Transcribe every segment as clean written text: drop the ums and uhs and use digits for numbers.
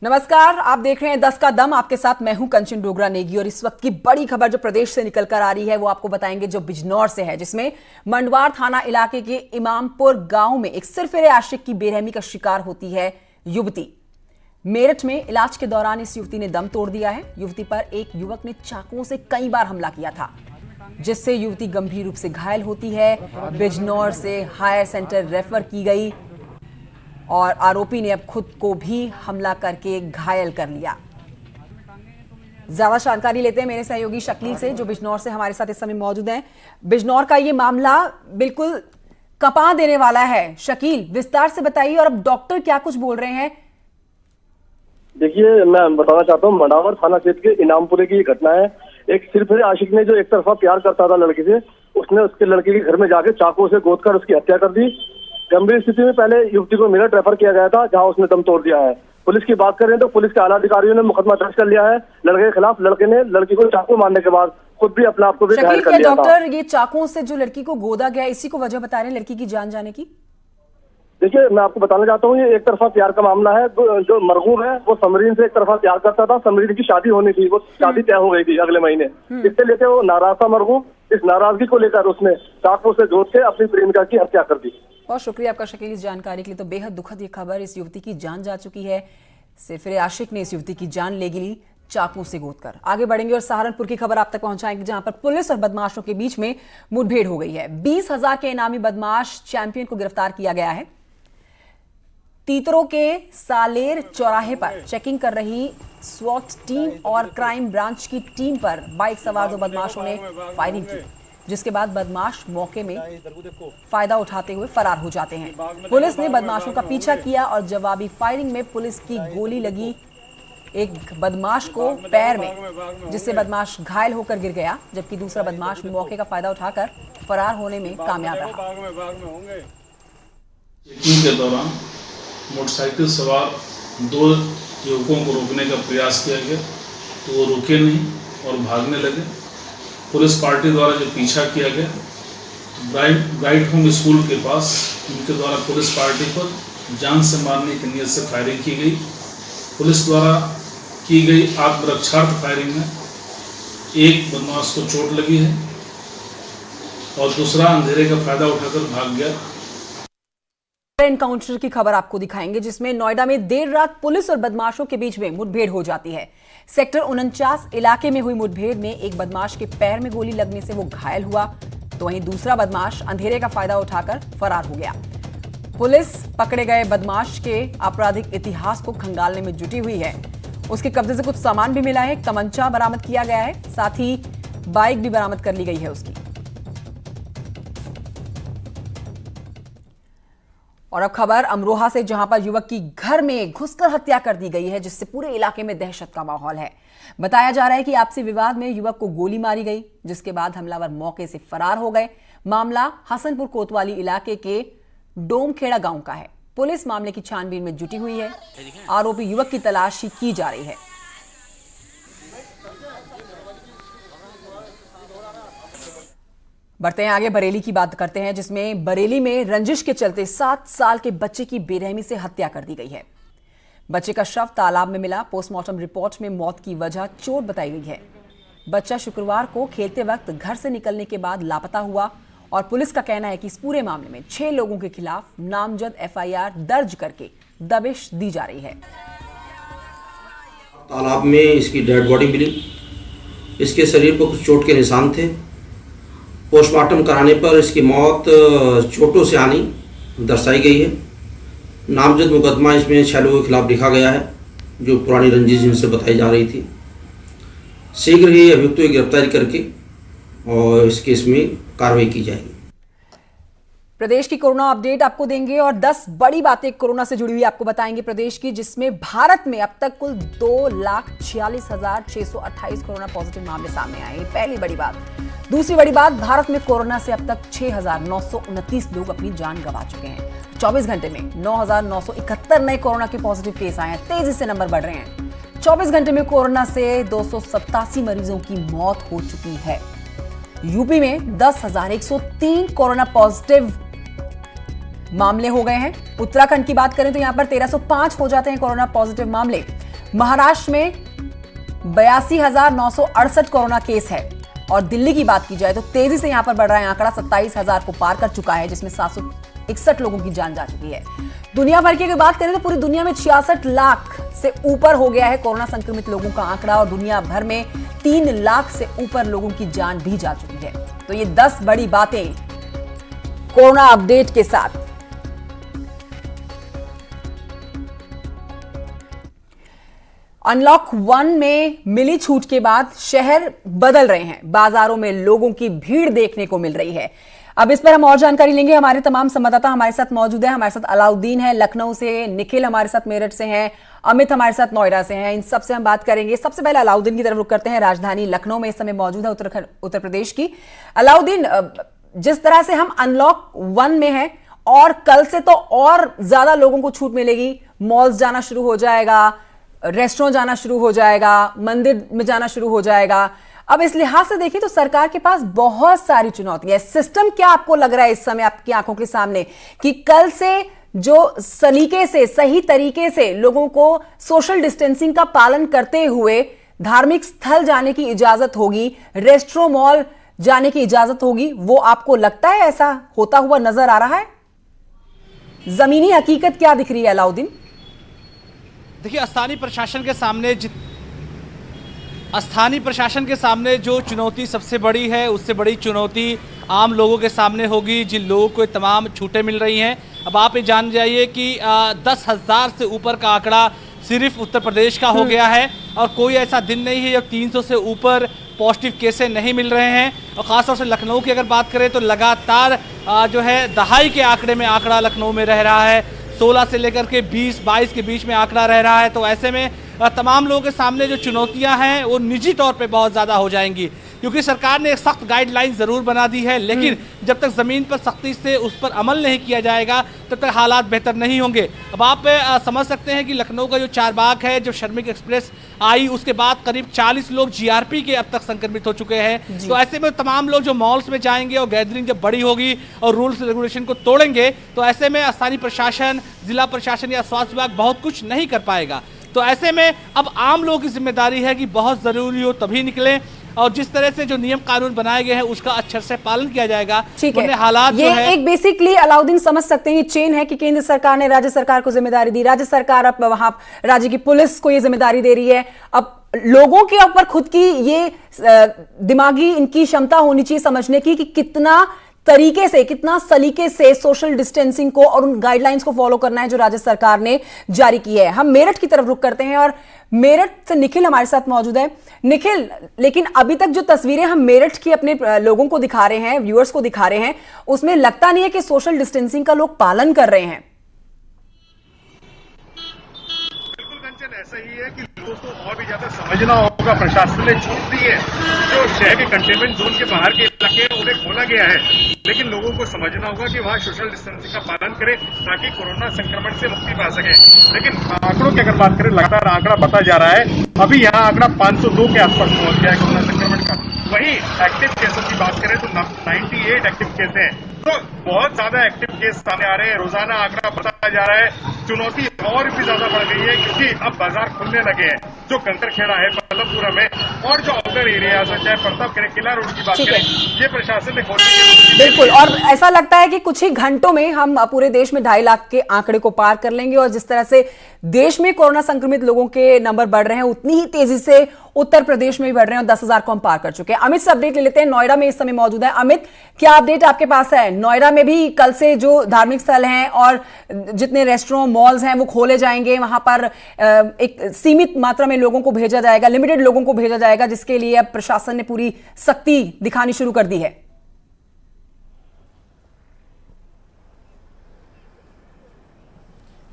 नमस्कार, आप देख रहे हैं 10 का दम। आपके साथ मैं हूं कंचन डोगरा नेगी और इस वक्त की बड़ी खबर जो प्रदेश से निकलकर आ रही है वो आपको बताएंगे, जो बिजनौर से है, जिसमें मंडवार थाना इलाके के इमामपुर गांव में एक सिरफिरे आशिक की बेरहमी का शिकार होती है युवती। मेरठ में इलाज के दौरान इस युवती ने दम तोड़ दिया है। युवती पर एक युवक ने चाकुओं से कई बार हमला किया था, जिससे युवती गंभीर रूप से घायल होती है। बिजनौर से हायर सेंटर रेफर की गई और आरोपी ने अब खुद को भी हमला करके घायल कर लिया। ज्यादा जानकारी लेते हैं मेरे सहयोगी शकील से, जो बिजनौर से हमारे साथ इस समय मौजूद हैं। बिजनौर का ये मामला बिल्कुल कपा देने वाला है। शकील, विस्तार से बताइए और अब डॉक्टर क्या कुछ बोल रहे हैं। देखिए, मैं बताना चाहता हूँ, मंडावर थाना क्षेत्र के इनामपुरे की घटना है। एक सिरफिरे आशिक ने जो एक तरफा प्यार करता था लड़की से, उसने उसके लड़के के घर में जाके चाकू से गोदकर उसकी हत्या कर दी। गंभीर स्थिति में पहले युवती को मेरठ रेफर किया गया था, जहां उसने दम तोड़ दिया है। पुलिस की बात करें तो पुलिस के आला अधिकारियों ने मुकदमा दर्ज कर लिया है लड़के के खिलाफ। लड़के ने लड़की को चाकू मारने के बाद खुद भी अपने आप को भी घायल कर लिया था। डॉक्टर, ये चाकुओं से जो लड़की को गोदा गया, इसी को वजह बता रहे हैं लड़की की जान जाने की? देखिए, मैं आपको बताना चाहता हूँ, ये एक तरफा प्यार का मामला है। जो मरहूम है वो समरीन से एक तरफा प्यार करता था। समरीन की शादी होनी थी, वो शादी तय हो गई थी अगले महीने। इससे लेकर वो नाराज था मरहूम। इस नाराजगी को लेकर उसने चाकू से गोद के अपनी प्रेमिका की हत्या कर दी। बहुत शुक्रिया आपका शकील इस जानकारी के लिए। तो बेहद दुखद ये खबर, इस युवती की जान जा चुकी है। सिरफिरे आशिक ने इस युवती की जान ले ली चाकू से गोदकर। आगे बढ़ेंगे और सहारनपुर की खबर आप तक पहुंचाएंगे, जहां पर पुलिस और बदमाशों के बीच में मुठभेड़ हो गई है। 20,000 के इनामी बदमाश चैंपियन को गिरफ्तार किया गया है। तीतरों के सालेर चौराहे पर चेकिंग कर रही स्वॉट टीम और क्राइम ब्रांच की टीम पर बाइक सवार 2 बदमाशों ने फायरिंग की, जिसके बाद बदमाश मौके में फायदा उठाते हुए फरार हो जाते हैं। पुलिस ने बदमाशों का पीछा किया और जवाबी फायरिंग में पुलिस की गोली लगी एक बदमाश को पैर में, जिससे बदमाश घायल होकर गिर गया, जबकि दूसरा बदमाश मौके का फायदा उठाकर फरार होने में कामयाब रहा। चेकिंग के दौरान मोटरसाइकिल सवार 2 युवकों को रोकने का प्रयास किया गया, तो वो रुके नहीं और भागने लगे। पुलिस पार्टी द्वारा जो पीछा किया गया, ब्राइट होम स्कूल के पास उनके द्वारा पुलिस पार्टी पर जान से मारने की नीयत से फायरिंग की गई। पुलिस द्वारा की गई आत्मरक्षार्थ फायरिंग में एक बदमाश को चोट लगी है और दूसरा अंधेरे का फायदा उठाकर भाग गया। एनकाउंटर की खबर आपको दिखाएंगे, जिसमें नोएडा में देर रात पुलिस और बदमाशों के बीच में मुठभेड़ हो जाती है। सेक्टर 49 इलाके में हुई मुठभेड़ में एक बदमाश के पैर में गोली लगने से वो घायल हुआ, तो वहीं दूसरा बदमाश अंधेरे का फायदा उठाकर फरार हो गया। पुलिस पकड़े गए बदमाश के आपराधिक इतिहास को खंगालने में जुटी हुई है। उसके कब्जे से कुछ सामान भी मिला है, तमंचा बरामद किया गया है, साथ ही बाइक भी बरामद कर ली गई है उसकी। और अब खबर अमरोहा से, जहां पर युवक की घर में घुसकर हत्या कर दी गई है, जिससे पूरे इलाके में दहशत का माहौल है। बताया जा रहा है कि आपसी विवाद में युवक को गोली मारी गई, जिसके बाद हमलावर मौके से फरार हो गए। मामला हसनपुर कोतवाली इलाके के डोमखेड़ा गांव का है। पुलिस मामले की छानबीन में जुटी हुई है। आरोपी युवक की तलाशी की जा रही है। बढ़ते हैं आगे, बरेली की बात करते हैं, जिसमें बरेली में रंजिश के चलते 7 साल के बच्चे की बेरहमी से हत्या कर दी गई है। बच्चे का शव तालाब में मिला। पोस्टमार्टम रिपोर्ट में मौत की वजह चोट बताई गई है। बच्चा शुक्रवार को खेलते वक्त घर से निकलने के बाद लापता हुआ और पुलिस का कहना है कि इस पूरे मामले में 6 लोगों के खिलाफ नामजद FIR दर्ज करके दबिश दी जा रही है। तालाब में इसकी डेड बॉडी मिली। इसके शरीर पर कुछ चोट के निशान थे। पोस्टमार्टम कराने पर इसकी मौत चोटों से आनी दर्शाई गई है। नामजद मुकदमा इसमें 6 लोगों के खिलाफ लिखा गया है, जो पुरानी रंजिश जिनसे बताई जा रही थी। शीघ्र ही अभियुक्तों की गिरफ्तारी करके और इस केस में कार्रवाई की जाएगी। प्रदेश की कोरोना अपडेट आपको देंगे और 10 बड़ी बातें कोरोना से जुड़ी हुई आपको बताएंगे प्रदेश की, जिसमें भारत में अब तक कुल 2,46,628 कोरोना पॉजिटिव मामले सामने आए। पहली बड़ी बात। दूसरी बड़ी बात, भारत में कोरोना से अब तक 6,929 लोग अपनी जान गंवा चुके हैं। 24 घंटे में 9,971 नए कोरोना के पॉजिटिव केस आए हैं। तेजी से नंबर बढ़ रहे हैं। 24 घंटे में कोरोना से 287 मरीजों की मौत हो चुकी है। यूपी में 10,103 कोरोना पॉजिटिव मामले हो गए हैं। उत्तराखंड की बात करें तो यहां पर 1305 हो जाते हैं कोरोना पॉजिटिव मामले। महाराष्ट्र में 82,968 कोरोना केस है और दिल्ली की बात की जाए तो तेजी से यहां पर बढ़ रहा है आंकड़ा, 27,000 को पार कर चुका है, जिसमें 761 लोगों की जान जा चुकी है। दुनिया भर की अगर बात करें तो पूरी दुनिया में 66 लाख से ऊपर हो गया है कोरोना संक्रमित लोगों का आंकड़ा और दुनिया भर में 3 लाख से ऊपर लोगों की जान भी जा चुकी है। तो ये 10 बड़ी बातें कोरोना अपडेट के साथ। अनलॉक 1 में मिली छूट के बाद शहर बदल रहे हैं, बाजारों में लोगों की भीड़ देखने को मिल रही है। अब इस पर हम और जानकारी लेंगे, हमारे तमाम संवाददाता हमारे साथ मौजूद है। हमारे साथ अलाउद्दीन है लखनऊ से, निखिल हमारे साथ मेरठ से हैं, अमित हमारे साथ नोएडा से हैं। इन सबसे हम बात करेंगे। सबसे पहले अलाउद्दीन की तरफ रुख करते हैं, राजधानी लखनऊ में इस समय मौजूद है उत्तर प्रदेश की। अलाउद्दीन, जिस तरह से हम अनलॉक 1 में हैं और कल से तो और ज्यादा लोगों को छूट मिलेगी, मॉल्स जाना शुरू हो जाएगा, रेस्टोरेंट जाना शुरू हो जाएगा, मंदिर में जाना शुरू हो जाएगा। अब इस लिहाज से देखिए तो सरकार के पास बहुत सारी चुनौतियां हैं। सिस्टम क्या आपको लग रहा है इस समय आपकी आंखों के सामने कि कल से जो सलीके से, सही तरीके से लोगों को सोशल डिस्टेंसिंग का पालन करते हुए धार्मिक स्थल जाने की इजाजत होगी, रेस्टोरेंट, मॉल जाने की इजाजत होगी, वो आपको लगता है ऐसा होता हुआ नजर आ रहा है? जमीनी हकीकत क्या दिख रही है अलाउद्दीन? देखिए, स्थानीय प्रशासन के सामने जो चुनौती सबसे बड़ी है, उससे बड़ी चुनौती आम लोगों के सामने होगी, जिन लोगों को तमाम छूटें मिल रही हैं। अब आप ये जान जाइए कि 10,000 से ऊपर का आंकड़ा सिर्फ उत्तर प्रदेश का हो गया है और कोई ऐसा दिन नहीं है जब 300 से ऊपर पॉजिटिव केसेस नहीं मिल रहे हैं। और ख़ासतौर से लखनऊ की अगर बात करें तो लगातार जो है दहाई के आंकड़े में आंकड़ा लखनऊ में रह रहा है, 16 से लेकर के 20-22 के बीच में आंकड़ा रह रहा है। तो ऐसे में तमाम लोगों के सामने जो चुनौतियां हैं वो निजी तौर पे बहुत ज़्यादा हो जाएंगी, क्योंकि सरकार ने एक सख्त गाइडलाइन ज़रूर बना दी है, लेकिन जब तक ज़मीन पर सख्ती से उस पर अमल नहीं किया जाएगा तब तक हालात बेहतर नहीं होंगे। अब आप समझ सकते हैं कि लखनऊ का जो चारबाग है, जो श्रमिक एक्सप्रेस आई उसके बाद करीब 40 लोग जीआरपी के अब तक संक्रमित हो चुके हैं। तो ऐसे में तमाम लोग जो मॉल्स में जाएंगे और गैदरिंग जब बड़ी होगी और रूल्स रेगुलेशन को तोड़ेंगे तो ऐसे में स्थानीय प्रशासन, जिला प्रशासन या स्वास्थ्य विभाग बहुत कुछ नहीं कर पाएगा। तो ऐसे में अब आम लोगों की जिम्मेदारी है कि बहुत ज़रूरी हो तभी निकलें और जिस तरह से जो नियम कानून बनाए गए हैं उसका अच्छे से पालन किया जाएगा। ठीक है, हालात ये एक बेसिकली अलाउद्दीन समझ सकते हैं ये चेन है कि केंद्र सरकार ने राज्य सरकार को जिम्मेदारी दी, राज्य सरकार अब वहां राज्य की पुलिस को ये जिम्मेदारी दे रही है। अब लोगों के ऊपर खुद की ये दिमागी इनकी क्षमता होनी चाहिए समझने की कि कितना तरीके से, कितना सलीके से सोशल डिस्टेंसिंग को और उन गाइडलाइंस को फॉलो करना है जो राज्य सरकार ने जारी की है। हम मेरठ की तरफ रुख करते हैं और मेरठ से निखिल हमारे साथ मौजूद है। निखिल, लेकिन अभी तक जो तस्वीरें हम मेरठ की अपने लोगों को दिखा रहे हैं, व्यूअर्स को दिखा रहे हैं, उसमें लगता नहीं है कि सोशल डिस्टेंसिंग का लोग पालन कर रहे हैं। ऐसा ही है कि लोगों को और भी ज्यादा समझना होगा। प्रशासन ने छूट दी है, जो शहर के कंटेनमेंट जोन के बाहर के इलाके हैं उन्हें खोला गया है, लेकिन लोगों को समझना होगा कि वहाँ सोशल डिस्टेंसिंग का पालन करें ताकि कोरोना संक्रमण से मुक्ति पा सके। लेकिन आंकड़ों की अगर बात करें, लगातार आंकड़ा बढ़ता जा रहा है। अभी यहाँ आंकड़ा 502 के आसपास पहुंच गया है कोरोना संक्रमण का। वहीं एक्टिव केसेस की बात करें तो 98 एक्टिव केस हैं, तो बहुत ज्यादा एक्टिव केस सामने आ रहे हैं। रोजाना आंकड़ा बढ़ता जा रहा है। चुनौती और भी ज्यादा बढ़ गई है क्योंकि अब बाजार खुलने लगे हैं। जो कंकरखेड़ा है, पल्लवपुरा में और जो आउटर एरियाज है, चाहे प्रताप करें, किला रोड की बात करें, ये प्रशासन ने खोलने बिल्कुल। और ऐसा लगता है कि कुछ ही घंटों में हम पूरे देश में 2.5 लाख के आंकड़े को पार कर लेंगे। और जिस तरह से देश में कोरोना संक्रमित लोगों के नंबर बढ़ रहे हैं, उतनी ही तेजी से उत्तर प्रदेश में भी बढ़ रहे हैं और 10,000 को हम पार कर चुके हैं। अमित से अपडेट ले लेते हैं, नोएडा में इस समय मौजूद है। अमित, क्या अपडेट आपके पास है? नोएडा में भी कल से जो धार्मिक स्थल हैं और जितने रेस्टोरेंट, मॉल्स हैं वो खोले जाएंगे, वहां पर एक सीमित मात्रा में लोगों को भेजा जाएगा, लिमिटेड लोगों को भेजा जाएगा, जिसके लिए अब प्रशासन ने पूरी सख्ती दिखानी शुरू कर दी है।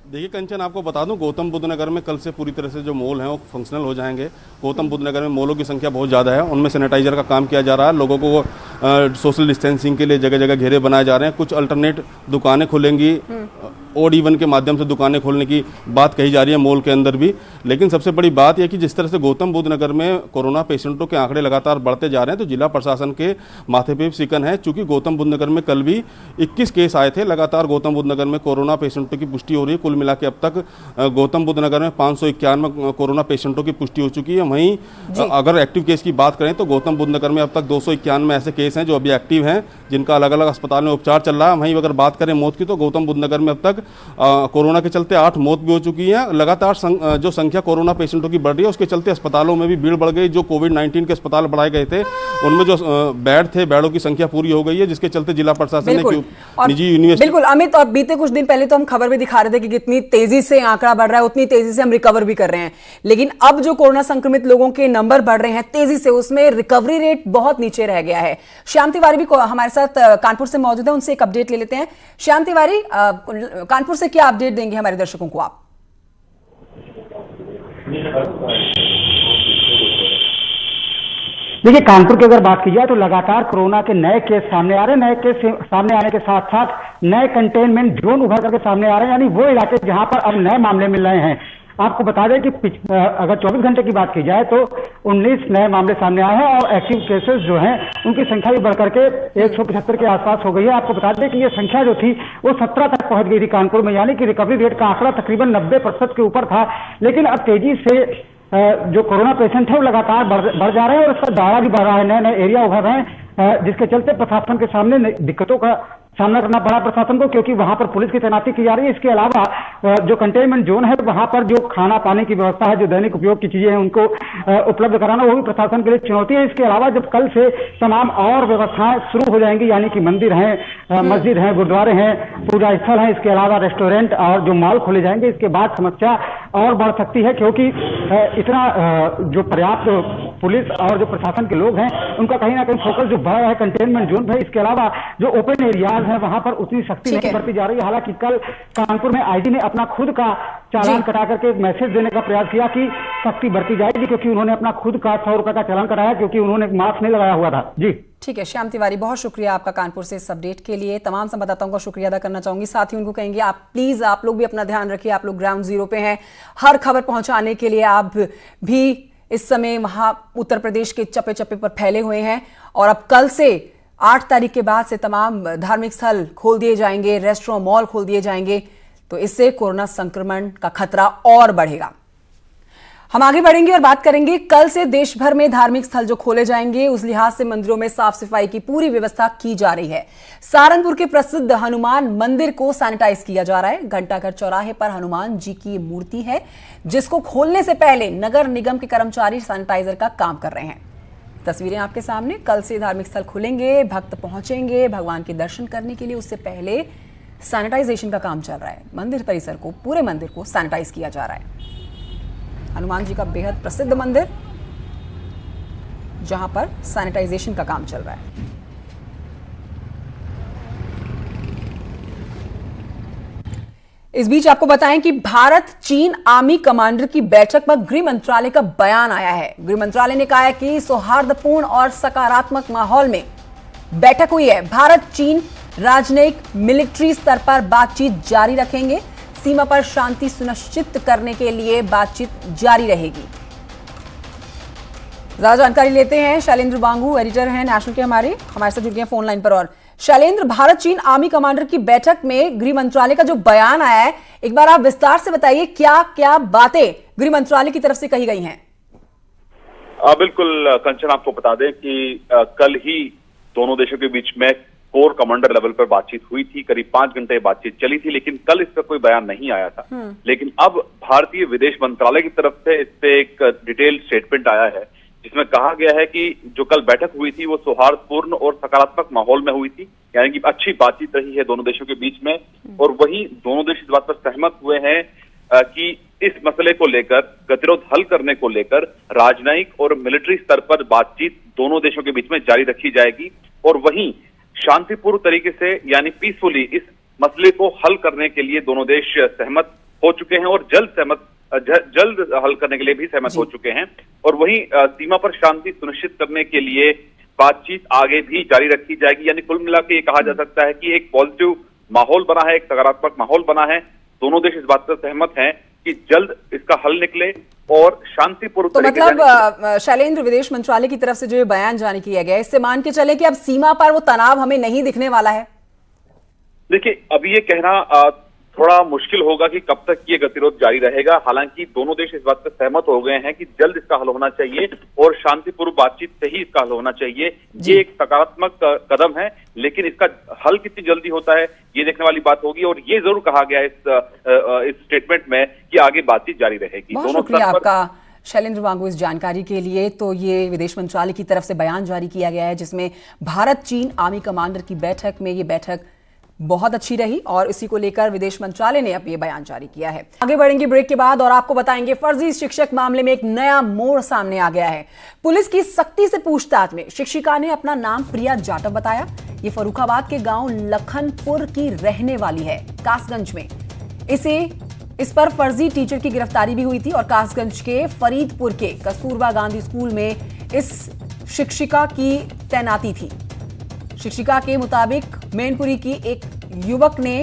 देखिए कंचन, आपको बता दूं, गौतम बुद्ध नगर में कल से पूरी तरह से जो मॉल हैं वो फंक्शनल हो जाएंगे। गौतम बुद्ध नगर में मॉलों की संख्या बहुत ज़्यादा है, उनमें सैनिटाइजर का काम किया जा रहा है। लोगों को सोशल डिस्टेंसिंग के लिए जगह जगह घेरे बनाए जा रहे हैं, कुछ अल्टरनेट दुकानें खुलेंगी, ओड इवन के माध्यम से दुकानें खोलने की बात कही जा रही है मॉल के अंदर भी। लेकिन सबसे बड़ी बात यह कि जिस तरह से गौतम बुद्ध नगर में कोरोना पेशेंटों के आंकड़े लगातार बढ़ते जा रहे हैं, तो जिला प्रशासन के माथे पे शिकन है। चूंकि गौतम बुद्ध नगर में कल भी 21 केस आए थे, लगातार गौतम बुद्ध नगर में कोरोना पेशेंटों की पुष्टि हो रही है। कुल मिला के अब तक गौतम बुद्ध नगर में 591 कोरोना पेशेंटों की पुष्टि हो चुकी है। वहीं अगर एक्टिव केस की बात करें तो गौतम बुद्ध नगर में अब तक 291 ऐसे केस हैं जो अभी एक्टिव हैं, जिनका अलग अलग अस्पताल में उपचार चल रहा है। वहीं अगर बात करें मौत की, तो गौतम बुद्ध नगर में अब तक कोरोना के चलते 8 मौत भी हो चुकी है। लगातार जो संख्या कोरोना पेशेंटों की बढ़ रही है, उसके चलते अस्पतालों में भी भीड़ बढ़ गई। जो कोविड-19 के अस्पताल बढ़ाए गए थे, उनमें जो बेड थे, बेडों की संख्या पूरी हो गई है, जिसके चलते जिला प्रशासन ने निजी यूनिवर्सिटी। बिल्कुल अमित, और बीते कुछ दिन पहले तो हम खबर भी दिखा रहे थे कि कितनी तेजी से आंकड़ा बढ़ रहा है, उतनी तेजी से हम रिकवर भी कर रहे हैं। लेकिन अब जो कोरोना संक्रमित लोगों के नंबर बढ़ रहे हैं तेजी से, उसमें रिकवरी रेट बहुत नीचे रह गया है। श्याम तिवारी भी हमारे साथ कानपुर से मौजूद है, उनसे एक अपडेट ले लेते हैं। श्याम तिवारी, कानपुर से क्या अपडेट देंगे हमारे दर्शकों को आप? देखिए, कानपुर की अगर बात की जाए तो लगातार कोरोना के नए केस सामने आ रहे हैं। नए केस सामने आने के साथ साथ नए कंटेनमेंट जोन उभर करके सामने आ रहे हैं, यानी वो इलाके जहां पर अब नए मामले मिल रहे हैं। आपको बता दें कि अगर 24 घंटे की बात की जाए तो 19 नए मामले सामने आए हैं और एक्टिव केसेस जो हैं उनकी संख्या भी बढ़कर के 175 के आसपास हो गई है। आपको बता दें कि ये संख्या जो थी वो 17 तक पहुंच गई थी कानपुर में, यानी कि रिकवरी रेट का आंकड़ा तकरीबन 90% के ऊपर था। लेकिन अब तेजी से जो कोरोना पेशेंट है वो लगातार बढ़ जा रहे हैं और उसका दायरा भी बढ़ रहा है, नए नए एरिया उभर रहे हैं, जिसके चलते प्रशासन के सामने दिक्कतों का सामना करना पड़ा प्रशासन को, क्योंकि वहां पर पुलिस की तैनाती की जा रही है। इसके अलावा जो कंटेनमेंट जोन है वहां पर जो खाना पानी की व्यवस्था है, जो दैनिक उपयोग की चीजें हैं उनको उपलब्ध कराना, वो भी प्रशासन के लिए चुनौती है। इसके अलावा जब कल से तमाम और व्यवस्थाएं शुरू हो जाएंगी, यानी कि मंदिर हैं, मस्जिद हैं, गुरुद्वारे हैं, पूजा स्थल हैं, इसके अलावा रेस्टोरेंट और जो मॉल खोले जाएंगे, इसके बाद समस्या और बढ़ सकती है, क्योंकि इतना जो पर्याप्त पुलिस और जो प्रशासन के लोग हैं उनका कहीं ना कहीं फोकस जो बढ़ रहा है कंटेनमेंट जोन है। इसके अलावा जो ओपन एरियाज है वहां पर उतनी सख्ती नहीं बरती जा रही है। हालांकि कल कानपुर में आईजी ने अपना खुद का चालान कटा करके एक मैसेज देने का प्रयास किया कि सख्ती बरती जाएगी, क्योंकि उन्होंने अपना खुद का 100 रुपए का चालान कराया, क्योंकि उन्होंने मास्क नहीं लगाया हुआ था। जी ठीक है श्याम तिवारी, बहुत शुक्रिया आपका कानपुर से इस अपडेट के लिए। तमाम संवाददाताओं का शुक्रिया अदा करना चाहूंगी। साथ ही उनको कहेंगे आप प्लीज आप लोग भी अपना ध्यान रखिए, आप लोग ग्राउंड जीरो पे हैं। हर खबर पहुंचाने के लिए आप भी इस समय वहां उत्तर प्रदेश के चप्पे चप्पे पर फैले हुए हैं। और अब कल से 8 तारीख के बाद से तमाम धार्मिक स्थल खोल दिए जाएंगे, रेस्टोरेंट मॉल खोल दिए जाएंगे, तो इससे कोरोना संक्रमण का खतरा और बढ़ेगा। हम आगे बढ़ेंगे और बात करेंगे कल से देश भर में धार्मिक स्थल जो खोले जाएंगे, उस लिहाज से मंदिरों में साफ सफाई की पूरी व्यवस्था की जा रही है। सहारनपुर के प्रसिद्ध हनुमान मंदिर को सैनिटाइज किया जा रहा है। घंटाघर चौराहे पर हनुमान जी की मूर्ति है, जिसको खोलने से पहले नगर निगम के कर्मचारी सैनिटाइजर का काम कर रहे हैं। तस्वीरें आपके सामने। कल से धार्मिक स्थल खुलेंगे, भक्त पहुंचेंगे भगवान के दर्शन करने के लिए, उससे पहले सैनिटाइजेशन का काम चल रहा है। मंदिर परिसर को, पूरे मंदिर को सैनिटाइज किया जा रहा है। हनुमान जी का बेहद प्रसिद्ध मंदिर, जहां पर सैनिटाइजेशन का काम चल रहा है। इस बीच आपको बताएं कि भारत चीन आर्मी कमांडर की बैठक पर गृह मंत्रालय का बयान आया है। गृह मंत्रालय ने कहा है कि सौहार्दपूर्ण और सकारात्मक माहौल में बैठक हुई है। भारत चीन राजनयिक मिलिट्री स्तर पर बातचीत जारी रखेंगे। सीमा पर शांति सुनिश्चित करने के लिए बातचीत जारी रहेगी। ज्यादा जानकारी लेते हैं, शैलेंद्र बांगू एडिटर हैं नेशनल के, हमारे साथ जुड़ गए फोन लाइन पर। और शैलेंद्र, भारत चीन आर्मी कमांडर की बैठक में गृह मंत्रालय का जो बयान आया है, एक बार आप विस्तार से बताइए क्या क्या बातें गृह मंत्रालय की तरफ से कही गई हैं। बिल्कुल कंचन, आपको बता दें कि कल ही दोनों देशों के बीच में कोर कमांडर लेवल पर बातचीत हुई थी। करीब 5 घंटे बातचीत चली थी, लेकिन कल इस पर कोई बयान नहीं आया था। लेकिन अब भारतीय विदेश मंत्रालय की तरफ से इस पे एक डिटेल्ड स्टेटमेंट आया है, जिसमें कहा गया है कि जो कल बैठक हुई थी वो सौहार्दपूर्ण और सकारात्मक माहौल में हुई थी, यानी कि अच्छी बातचीत रही है दोनों देशों के बीच में। और वहीं दोनों देश इस बात पर सहमत हुए हैं कि इस मसले को लेकर, गतिरोध हल करने को लेकर राजनयिक और मिलिट्री स्तर पर बातचीत दोनों देशों के बीच में जारी रखी जाएगी। और वहीं शांतिपूर्ण तरीके से, यानी पीसफुली, इस मसले को हल करने के लिए दोनों देश सहमत हो चुके हैं और जल्द हल करने के लिए भी सहमत हो चुके हैं। और वहीं सीमा पर शांति सुनिश्चित करने के लिए बातचीत आगे भी जारी रखी जाएगी। यानी कुल मिला के ये कहा जा सकता है कि एक पॉजिटिव माहौल बना है, एक सकारात्मक माहौल बना है। दोनों देश इस बात पर सहमत हैं कि जल्द इसका हल निकले और शांतिपूर्ण तो मतलब शैलेंद्र, विदेश मंत्रालय की तरफ से जो ये बयान जारी किया गया है, इससे मान के चले कि अब सीमा पर वो तनाव हमें नहीं दिखने वाला है? देखिए, अभी ये कहना थोड़ा मुश्किल होगा कि कब तक ये गतिरोध जारी रहेगा। हालांकि दोनों देश इस बात पर सहमत हो गए हैं कि जल्द इसका हल होना चाहिए और शांतिपूर्ण बातचीत से ही इसका हल होना चाहिए। ये एक सकारात्मक कदम है, लेकिन इसका हल कितनी जल्दी होता है ये देखने वाली बात होगी। और ये जरूर कहा गया इस स्टेटमेंट में कि आगे बातचीत जारी रहेगी। बहुत शुक्रिया आपका शैलेंद्र वांगू इस जानकारी के लिए। तो ये विदेश मंत्रालय की तरफ से बयान जारी किया गया है जिसमें भारत चीन आर्मी कमांडर की बैठक में ये बैठक बहुत अच्छी रही और इसी को लेकर विदेश मंत्रालय ने अब ये बयान जारी किया है। आगे बढ़ेंगे ब्रेक के बाद और आपको बताएंगे फर्जी शिक्षक मामले में एक नया मोड़ सामने आ गया है। पुलिस की सख्ती से पूछताछ में शिक्षिका ने अपना नाम प्रिया जाटव बताया। ये फर्रुखाबाद के गांव लखनपुर की रहने वाली है, कासगंज में। इस पर फर्जी टीचर की गिरफ्तारी भी हुई थी और कासगंज के फरीदपुर के कस्तूरबा गांधी स्कूल में इस शिक्षिका की तैनाती थी। शिक्षिका के मुताबिक मैनपुरी की एक युवक ने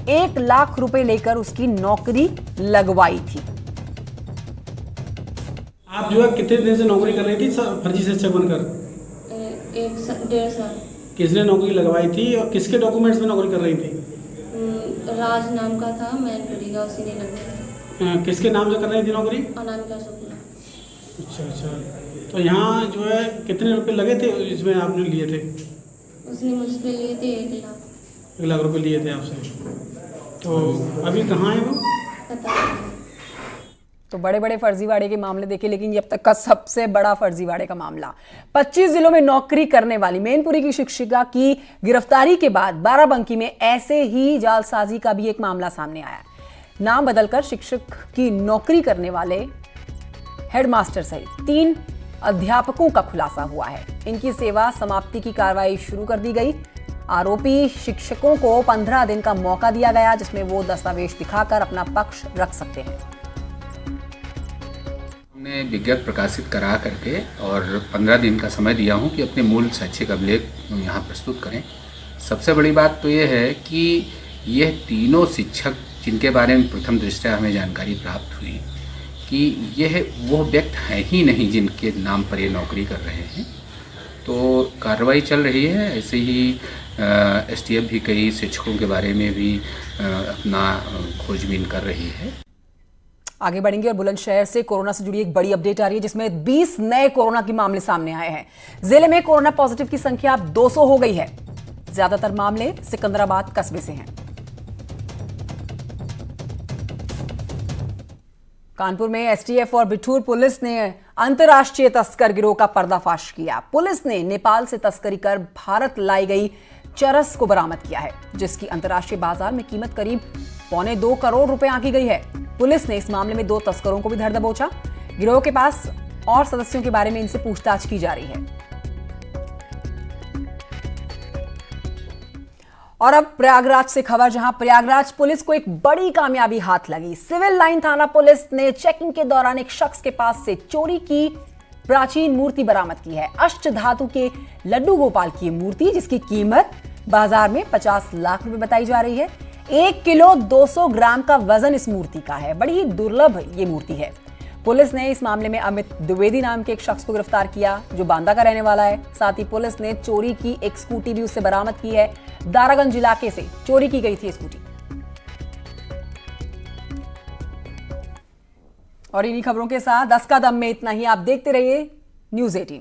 1 लाख रुपए लेकर उसकी नौकरी लगवाई थी। आप जो है कितने दिन से नौकरी कर रही थी फर्जी शिक्षक बनकर? 1.5 साल। किसने नौकरी लगवाई थी और किसके डॉक्यूमेंट्स में नौकरी कर रही थी? राज नाम का था, मैनपुरी का, उसी ने लगवाया। किसके नाम से कर रही थी नौकरी? अनामिका शुक्ला। अच्छा। तो यहाँ जो है कितने रुपए लगे थे इसमें आपने लिए थे? उसने मुझसे लिए थे 1 लाख। 1 लाख रुपए लिए थे आपसे। तो अभी कहाँ है वो? पता नहीं। तो बड़े बड़े फर्जीवाड़े के मामले देखे, लेकिन ये अब तक का सबसे बड़ा फर्जीवाड़े का मामला। 25 जिलों में नौकरी करने वाली मैनपुरी की शिक्षिका की गिरफ्तारी के बाद बाराबंकी में ऐसे ही जालसाजी का भी एक मामला सामने आया। नाम बदलकर शिक्षक की नौकरी करने वाले हेडमास्टर सहित 3 अध्यापकों का खुलासा हुआ है। इनकी सेवा समाप्ति की कार्रवाई शुरू कर दी गई। आरोपी शिक्षकों को 15 दिन का मौका दिया गया जिसमें वो दस्तावेज दिखाकर अपना पक्ष रख सकते हैं। हमने विज्ञप्ति प्रकाशित करा करके और 15 दिन का समय दिया हूं कि अपने मूल शैक्षिक अभिलेख यहाँ प्रस्तुत करें। सबसे बड़ी बात तो ये है कि यह तीनों शिक्षक जिनके बारे में प्रथम दृष्टया हमें जानकारी प्राप्त हुई कि यह वो व्यक्ति हैं ही नहीं जिनके नाम पर ये नौकरी कर रहे हैं। तो कार्रवाई चल रही है। ऐसे ही एसटीएफ भी कई शिक्षकों के बारे में भी अपना खोजबीन कर रही है। आगे बढ़ेंगे और बुलंदशहर से कोरोना से जुड़ी एक बड़ी अपडेट आ रही है जिसमें 20 नए कोरोना के मामले सामने आए हैं। जिले में कोरोना पॉजिटिव की संख्या अब 200 हो गई है। ज्यादातर मामले सिकंदराबाद कस्बे से हैं। कानपुर में एसटीएफ और बिठूर पुलिस ने अंतर्राष्ट्रीय तस्कर गिरोह का पर्दाफाश किया। पुलिस ने नेपाल से तस्करी कर भारत लाई गई चरस को बरामद किया है जिसकी अंतर्राष्ट्रीय बाजार में कीमत करीब 1.25 करोड़ रुपए आंकी गई है। पुलिस ने इस मामले में 2 तस्करों को भी धर दबोचा। गिरोह के पास और सदस्यों के बारे में इनसे पूछताछ की जा रही है। और अब प्रयागराज से खबर, जहां प्रयागराज पुलिस को एक बड़ी कामयाबी हाथ लगी। सिविल लाइन थाना पुलिस ने चेकिंग के दौरान एक शख्स के पास से चोरी की प्राचीन मूर्ति बरामद की है। अष्ट धातु के लड्डू गोपाल की मूर्ति जिसकी कीमत बाजार में 50 लाख रुपए बताई जा रही है। 1 किलो 200 ग्राम का वजन इस मूर्ति का है। बड़ी ही दुर्लभ ये मूर्ति है। पुलिस ने इस मामले में अमित द्विवेदी नाम के एक शख्स को गिरफ्तार किया जो बांदा का रहने वाला है। साथ ही पुलिस ने चोरी की एक स्कूटी भी उससे बरामद की है। दारागंज इलाके से चोरी की गई थी स्कूटी। और इन्हीं खबरों के साथ 10 का दम में इतना ही। आप देखते रहिए News 18।